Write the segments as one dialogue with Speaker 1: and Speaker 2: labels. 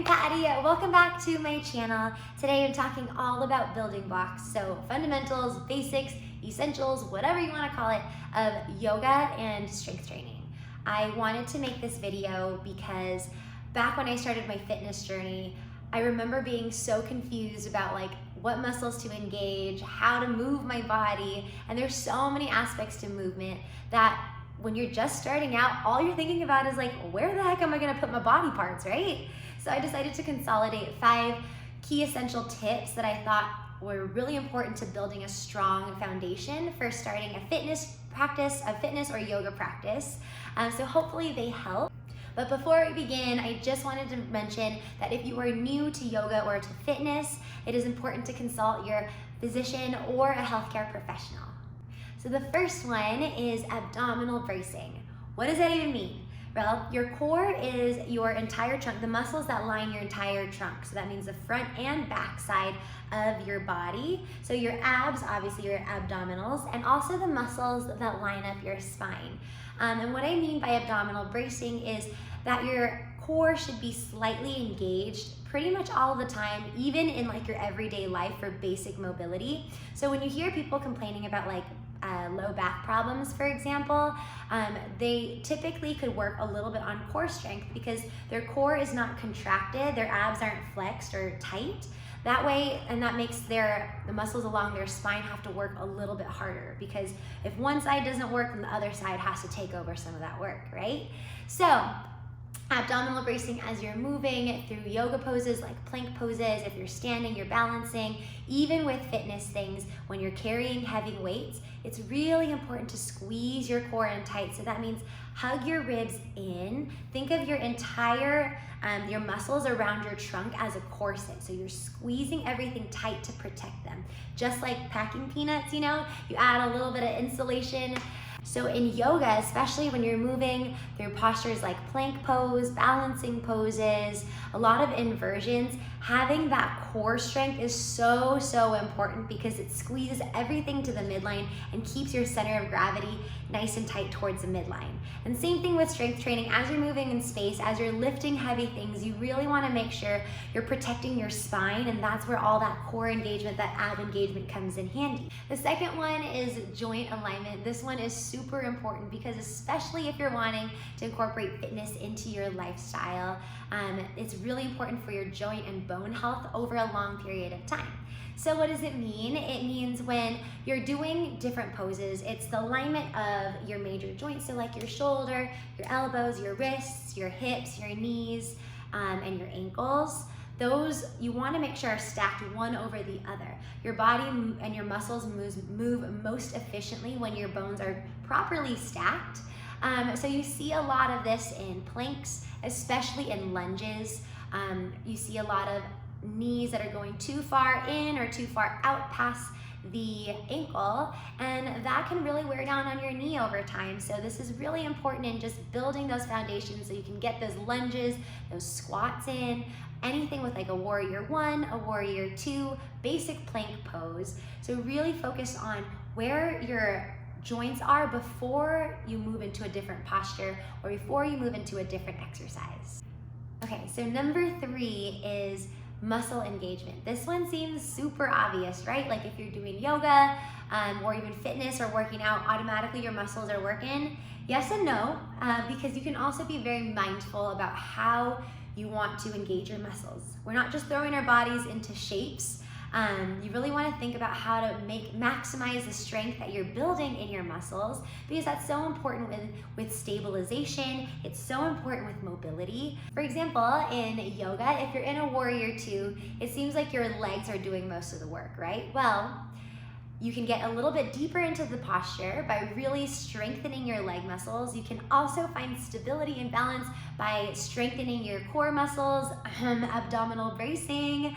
Speaker 1: I'm Patty. Welcome back to my channel. Today I'm talking all about building blocks, so fundamentals, basics, essentials, whatever you want to call it, of yoga and strength training. I wanted to make this video because back when I started my fitness journey, I remember being so confused about what muscles to engage, how to move my body, and there's so many aspects to movement that when you're just starting out, all you're thinking about is where the heck am I gonna put my body parts, right? So I decided to consolidate 5 key essential tips that I thought were really important to building a strong foundation for starting a fitness practice, a fitness or yoga practice. So hopefully they help. But before we begin, I just wanted to mention that if you are new to yoga or to fitness, it is important to consult your physician or a healthcare professional. So the first one is abdominal bracing. What does that even mean? Well, your core is your entire trunk, the muscles that line your entire trunk. So that means the front and back side of your body. So your abs, obviously your abdominals, and also the muscles that line up your spine. And what I mean by abdominal bracing is that your core should be slightly engaged pretty much all the time, even in your everyday life for basic mobility. So when you hear people complaining about low back problems, for example, they typically could work a little bit on core strength because their core is not contracted, their abs aren't flexed or tight. That way, and that makes the muscles along their spine have to work a little bit harder, because if one side doesn't work, then the other side has to take over some of that work, right? So abdominal bracing as you're moving through yoga poses like plank poses, if you're standing, you're balancing, even with fitness things, when you're carrying heavy weights, it's really important to squeeze your core in tight. So that means hug your ribs in. Think of your entire, your muscles around your trunk as a corset. So you're squeezing everything tight to protect them. Just like packing peanuts, you add a little bit of insulation. So in yoga, especially when you're moving through postures like plank pose, balancing poses, a lot of inversions, having that core strength is so important because it squeezes everything to the midline and keeps your center of gravity nice and tight towards the midline. And same thing with strength training. As you're moving in space, as you're lifting heavy things, you really want to make sure you're protecting your spine, and that's where all that core engagement, that ab engagement comes in handy. The second one is joint alignment. This one is super important because especially if you're wanting to incorporate fitness into your lifestyle, it's really important for your joint and bone health over a long period of time. So what does it mean? It means when you're doing different poses, it's the alignment of your major joints, so like your shoulder, your elbows, your wrists, your hips, your knees, and your ankles. Those you want to make sure are stacked one over the other. Your body and your muscles move most efficiently when your bones are properly stacked. So you see a lot of this in planks, especially in lunges. You see a lot of knees that are going too far in or too far out past the ankle, and that can really wear down on your knee over time. So this is really important in just building those foundations so you can get those lunges, those squats in, anything with a warrior 1, a warrior 2, basic plank pose. So really focus on where your joints are before you move into a different posture or before you move into a different exercise. Okay, so number 3 is muscle engagement. This one seems super obvious, right? If you're doing yoga or even fitness or working out, automatically your muscles are working. Yes and no, because you can also be very mindful about how you want to engage your muscles. We're not just throwing our bodies into shapes. You really want to think about how to maximize the strength that you're building in your muscles, because that's so important with stabilization. It's so important with mobility. For example, in yoga, if you're in a warrior 2, it seems like your legs are doing most of the work, right? Well, you can get a little bit deeper into the posture by really strengthening your leg muscles. You can also find stability and balance by strengthening your core muscles, abdominal bracing,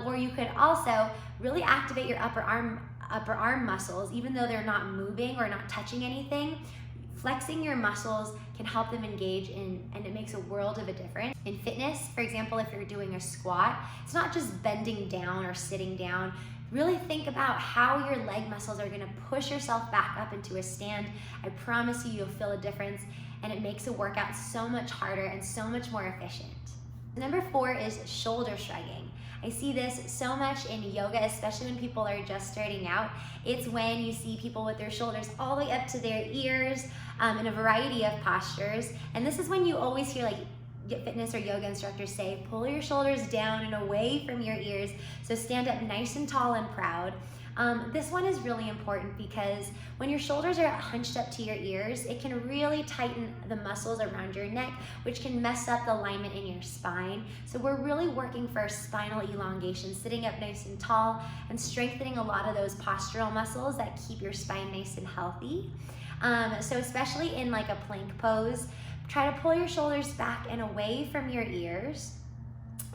Speaker 1: or you could also really activate your upper arm muscles, even though they're not moving or not touching anything. Flexing your muscles can help them engage and it makes a world of a difference. In fitness, for example, if you're doing a squat, it's not just bending down or sitting down. Really think about how your leg muscles are gonna push yourself back up into a stand. I promise you'll feel a difference, and it makes the workout so much harder and so much more efficient. Number 4 is shoulder shrugging. I see this so much in yoga, especially when people are just starting out. It's when you see people with their shoulders all the way up to their ears in a variety of postures. And this is when you always hear like fitness or yoga instructors say, pull your shoulders down and away from your ears. So stand up nice and tall and proud. This one is really important because when your shoulders are hunched up to your ears, it can really tighten the muscles around your neck, which can mess up the alignment in your spine. So we're really working for spinal elongation, sitting up nice and tall and strengthening a lot of those postural muscles that keep your spine nice and healthy. So especially in like a plank pose, try to pull your shoulders back and away from your ears.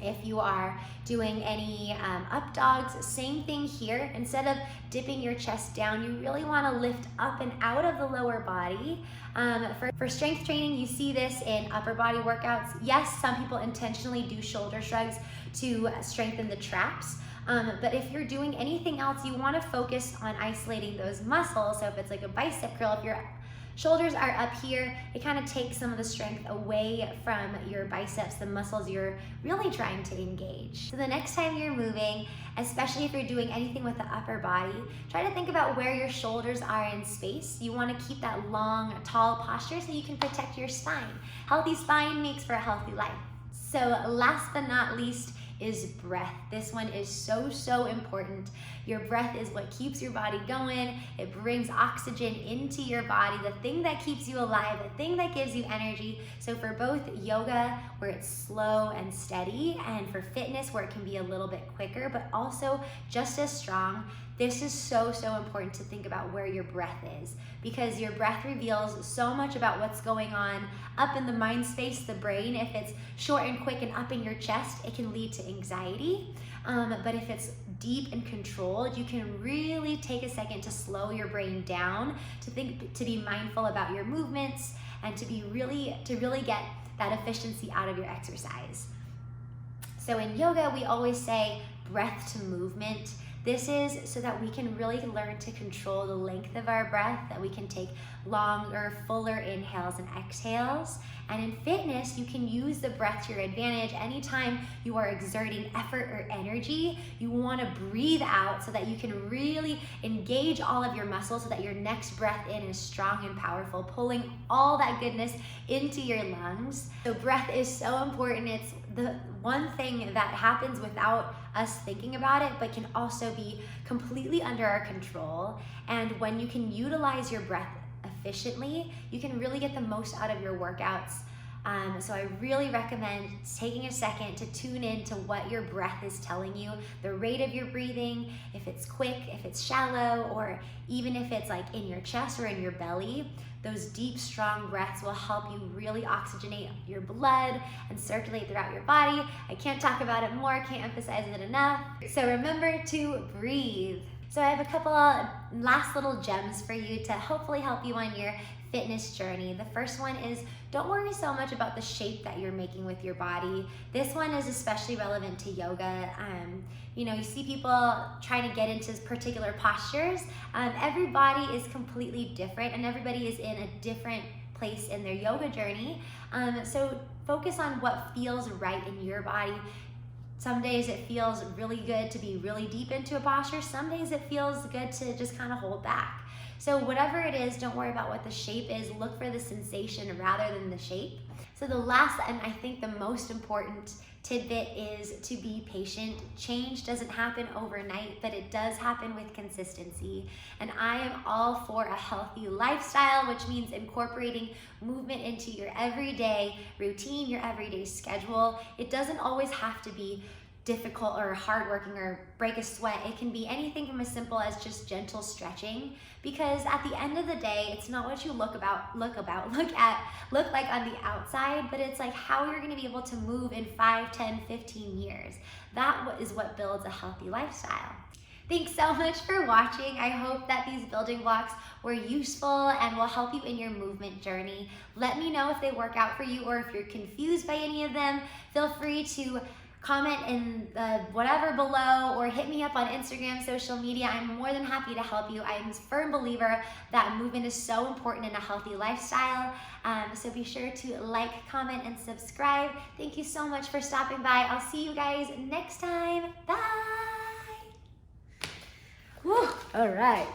Speaker 1: If you are doing any up dogs, same thing here. Instead of dipping your chest down, you really want to lift up and out of the lower body. For strength training, you see this in upper body workouts. Yes, some people intentionally do shoulder shrugs to strengthen the traps. But if you're doing anything else, you want to focus on isolating those muscles. So if it's like a bicep curl, if your shoulders are up here, it kind of takes some of the strength away from your biceps, the muscles you're really trying to engage. So the next time you're moving, especially if you're doing anything with the upper body, try to think about where your shoulders are in space. You want to keep that long, tall posture so you can protect your spine. Healthy spine makes for a healthy life. So last but not least is breath. This one is so important. Your breath is what keeps your body going. It brings oxygen into your body, the thing that keeps you alive, the thing that gives you energy. So for both yoga, where it's slow and steady, and for fitness, where it can be a little bit quicker, but also just as strong, this is so important to think about where your breath is, because your breath reveals so much about what's going on up in the mind space, the brain. If it's short and quick and up in your chest, it can lead to anxiety. But if it's deep and controlled, you can really take a second to slow your brain down, to be mindful about your movements, and to really get that efficiency out of your exercise. So in yoga, we always say breath to movement. This is so that we can really learn to control the length of our breath, that we can take longer, fuller inhales and exhales. And in fitness, you can use the breath to your advantage. Anytime you are exerting effort or energy, you want to breathe out so that you can really engage all of your muscles so that your next breath in is strong and powerful, pulling all that goodness into your lungs. So breath is so important. It's the one thing that happens without us thinking about it, but can also be completely under our control. And when you can utilize your breath efficiently, you can really get the most out of your workouts. So I really recommend taking a second to tune in to what your breath is telling you, the rate of your breathing, if it's quick, if it's shallow, or even if it's like in your chest or in your belly. Those deep, strong breaths will help you really oxygenate your blood and circulate throughout your body. I can't talk about it more, can't emphasize it enough. So remember to breathe. So I have a couple of last little gems for you to hopefully help you on your fitness journey. The first one is, don't worry so much about the shape that you're making with your body. This one is especially relevant to yoga. You see people trying to get into particular postures. Every body is completely different, and everybody is in a different place in their yoga journey. So focus on what feels right in your body. Some days it feels really good to be really deep into a posture. Some days it feels good to just kind of hold back. So whatever it is, don't worry about what the shape is. Look for the sensation rather than the shape. So the last, and I think the most important tidbit, is to be patient. Change doesn't happen overnight, but it does happen with consistency. And I am all for a healthy lifestyle, which means incorporating movement into your everyday routine, your everyday schedule. It doesn't always have to be difficult or hardworking or break a sweat. It can be anything from as simple as just gentle stretching, because at the end of the day, it's not what you look like on the outside, but it's like how you're going to be able to move in 5, 10, 15 years. That is what builds a healthy lifestyle. Thanks so much for watching. I hope that these building blocks were useful and will help you in your movement journey. Let me know if they work out for you, or if you're confused by any of them. Feel free to comment in whatever below, or hit me up on Instagram, social media. I'm more than happy to help you. I'm a firm believer that movement is so important in a healthy lifestyle. So be sure to like, comment, and subscribe. Thank you so much for stopping by. I'll see you guys next time. Bye. Whew. All right.